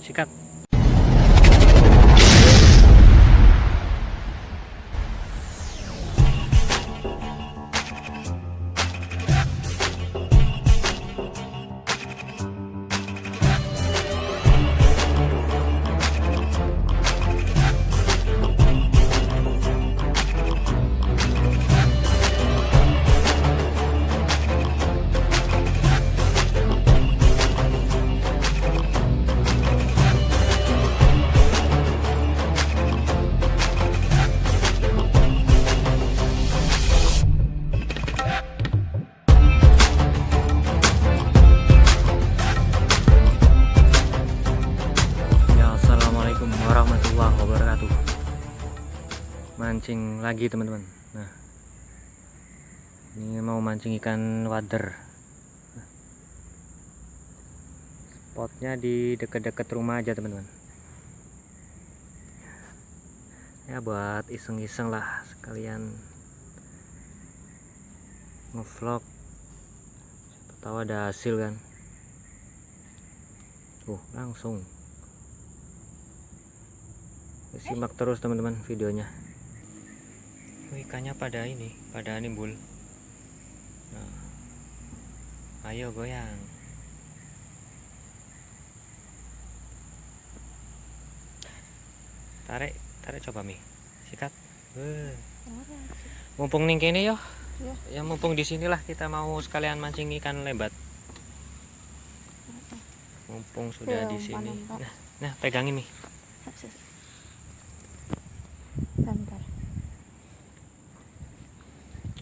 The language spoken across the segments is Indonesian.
Sikat. Assalamualaikum warahmatullahi wabarakatuh. Mancing lagi teman-teman. Nah, ini mau mancing ikan wader. Spotnya di dekat-dekat rumah aja teman-teman. Ya buat iseng-iseng lah, sekalian ngevlog. Siapa tahu ada hasil kan. Langsung. Simak terus teman-teman videonya. Ikannya pada nimbul. Nah, ayo goyang. Tarik coba Mi. Sikat. Mumpung ning kene yo. Ya mumpung di sinilah kita mau sekalian mancing ikan lebat. Mumpung sudah di sini. Nah, pegangin nih. Bentar.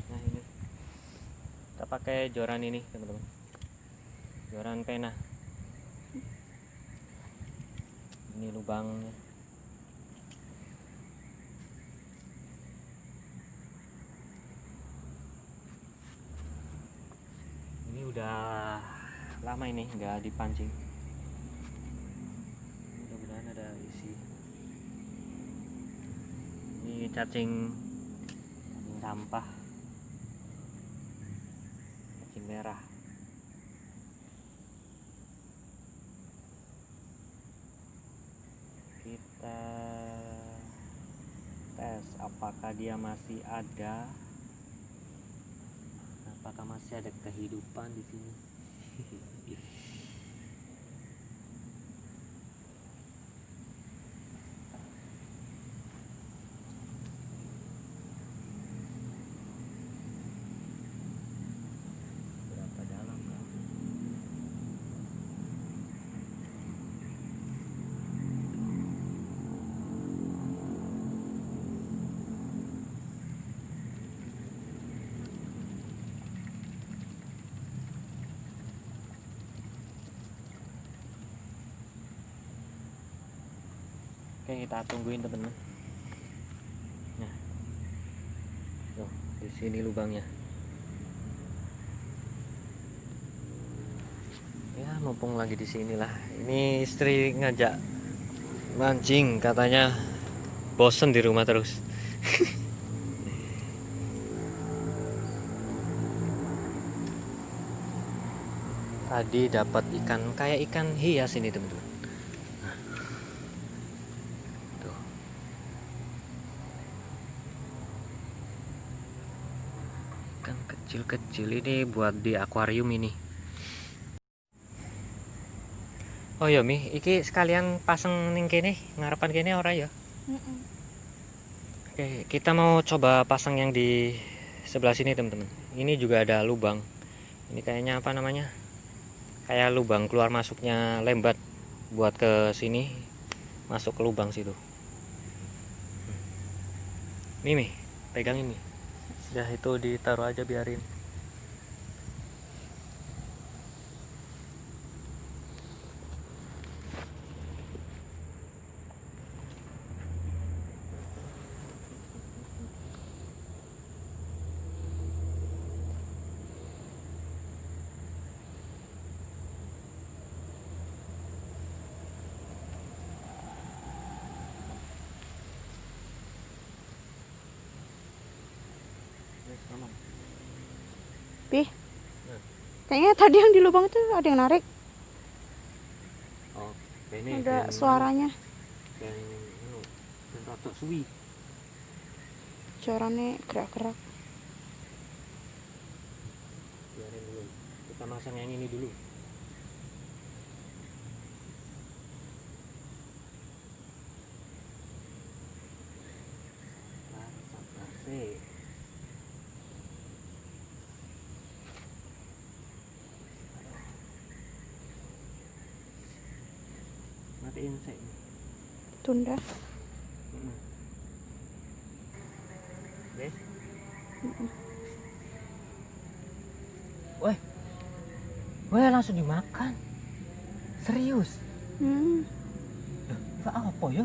Nah, ini kita pakai joran ini teman-teman, joran pena. Ini lubangnya. Ini udah lama ini nggak dipancing. Mudah-mudahan ada isi. Ini cacing sampah, cacing merah. Kita tes apakah dia masih ada, apakah masih ada kehidupan di sini. Oke, kita tungguin teman-teman. Nah, tuh di sini lubangnya. Ya, mumpung lagi di sinilah. Ini istri ngajak mancing, katanya bosen di rumah terus. Tadi dapat ikan kayak ikan hias ini teman-teman. Ikan kecil-kecil ini buat di akuarium ini. Oh ya Mi, iki sekalian pasang ning kene, ngarepan kene ora ya? Oke, kita mau coba pasang yang di sebelah sini teman-teman. Ini juga ada lubang. Ini kayaknya apa namanya? Kayak lubang keluar masuknya lembat buat ke sini, masuk ke lubang situ. Mi, pegang ini. Udah itu ditaruh aja biarin. Pih, kayaknya tadi yang di lubang itu ada yang narik. Oh, Ada suaranya. Dan rotok suwi. Suaranya gerak-gerak. Biarin dulu. Kita masang yang ini dulu. Sabar sih. Matiin sih. Tunda. Oke. Woi. Woi, langsung dimakan. Serius? Loh, apa ya?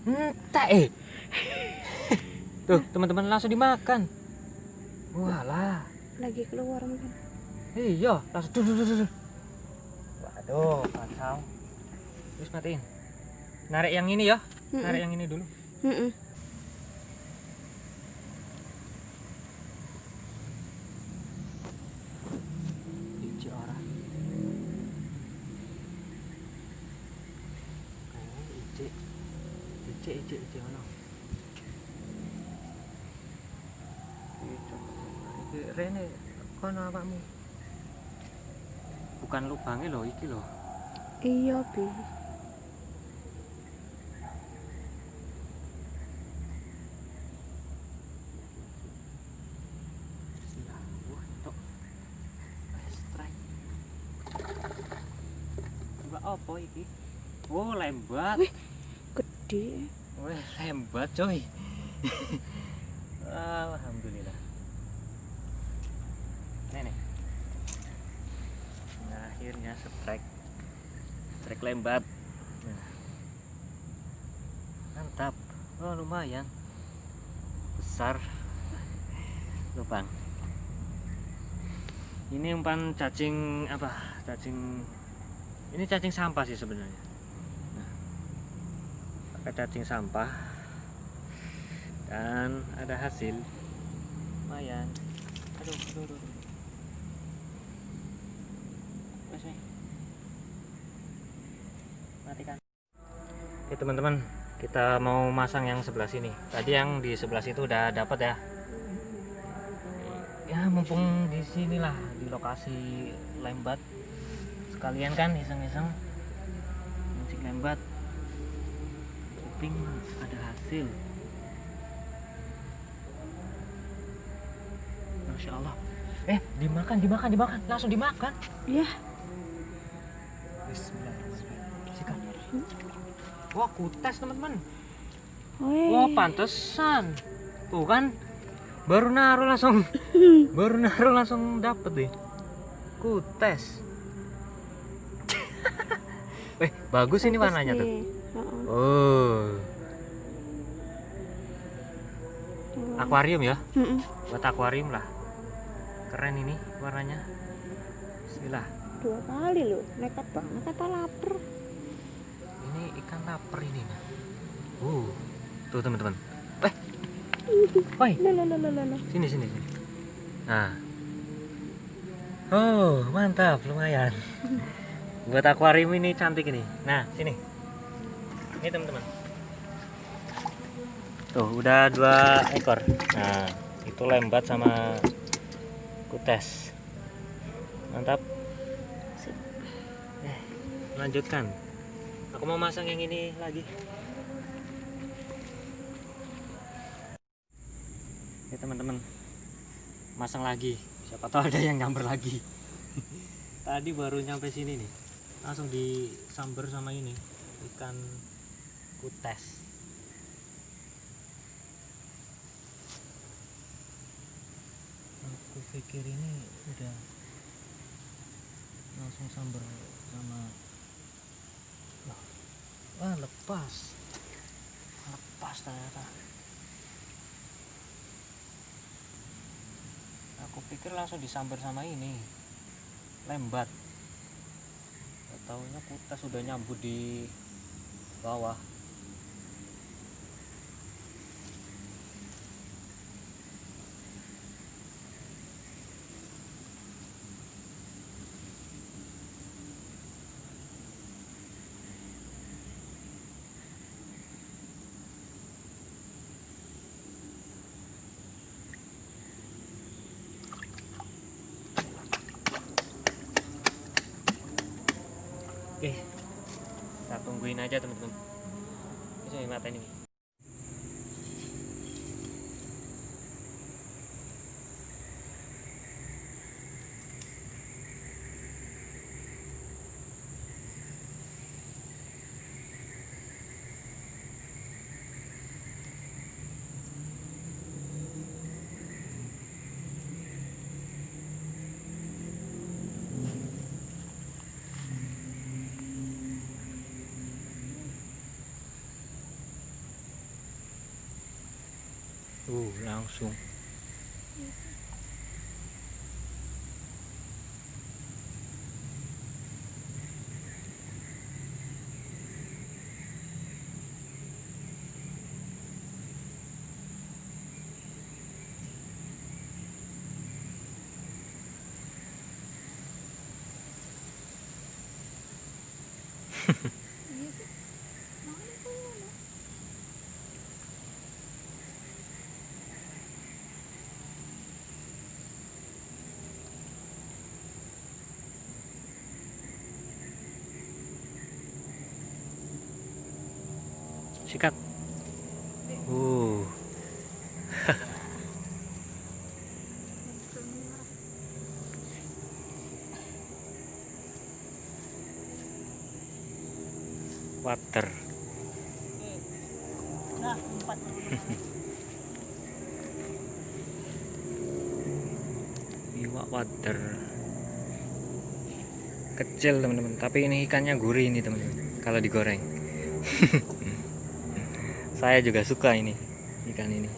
Entah Tuh, teman-teman langsung dimakan. Walah. Lagi keluar mungkin. Iya, langsung duh. Waduh, kacau. Terus matiin. Narik yang ini ya. Narik yang ini dulu. Ije ora. Ije ono. Rene kono awakmu. Bukan lubangnya loh, iki loh. Iya, Bi. Wah, tok. Strike. Coba apa iki? Oh, lembat. Wih, gede. Wih, lembat coy. Alhamdulillah. Nih. Nah, akhirnya strike lembat. Nah. Mantap. Oh, lumayan besar lubang. Ini umpan cacing apa? Ini cacing sampah sih sebenarnya. Nah, pakai cacing sampah dan ada hasil lumayan. Aduh. Wes nih. Matikan. Oke teman-teman, kita mau masang yang sebelah sini. Tadi yang di sebelah situ udah dapat ya. Ya mumpung di sinilah di lokasi lembat, sekalian kan iseng-iseng mancing lembat. Kuping ada hasil. Masya Allah. Dimakan, langsung dimakan. Iya. Bismillahirrahmanirrahim. Wah, kutes teman-teman. Wih. Wah, pantesan. Tuh kan, baru naruh langsung dapet deh. Kutes. Bagus ini warnanya tuh. Oh. Akuarium ya? Buat akuarium lah. Keren ini warnanya. Bismillah. 2 kali loh, nekat banget kata lapar. Ini ikan lapar ini. Tuh teman-teman. Woi. Sini. Nah. Oh, mantap, lumayan. Buat akuarium ini cantik ini. Nah, sini. Ini teman-teman. Tuh, udah 2 ekor. Nah, itu lembat sama kutes. Mantap. Lanjutkan. Aku mau masang yang ini lagi. Ya teman-teman, masang lagi. Siapa tahu ada yang nyamber lagi. Tadi baru nyampe sini nih, langsung disamber sama ini ikan kutes. Aku pikir ini udah langsung samber sama. Wah, lepas ternyata. Aku pikir langsung disambar sama ini lembat. Taunya kutas sudah nyambut di bawah. Oke, kita tungguin aja teman-teman. Ini mata ini. Langsung. Sikat. Water. Nah, 4. Iwak water. Kecil teman-teman, tapi ini ikannya gurih ini teman-teman kalau digoreng. Saya juga suka ini ikan ini.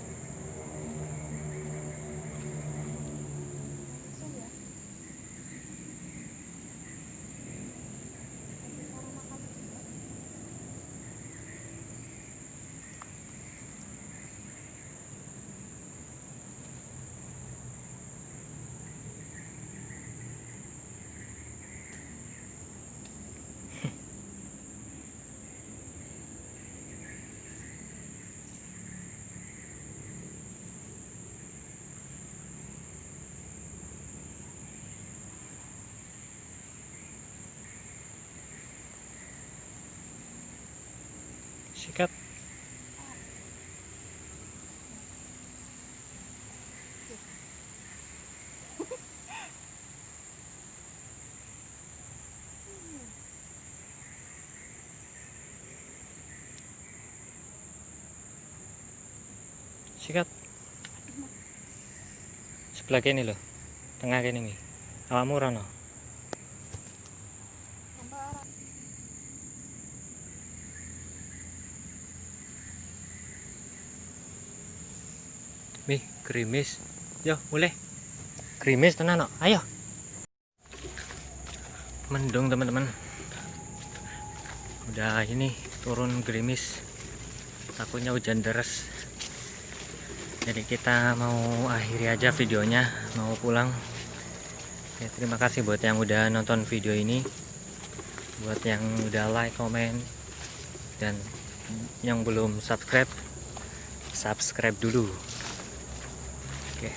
Sikat. Sikat. Sebelah kini loh. Tengah kini nih. Awakmu rono. Wih, gerimis. Yo, mulai. Gerimis tenan no. Ayo. Mendung teman-teman. Udah ini turun gerimis. Takutnya hujan deras. Jadi kita mau akhiri aja videonya, mau pulang. Ya, terima kasih buat yang udah nonton video ini. Buat yang udah like, komen, dan yang belum subscribe, subscribe dulu. Oke.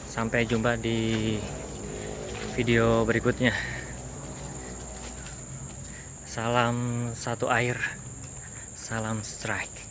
Sampai jumpa di video berikutnya. Salam satu air, salam strike.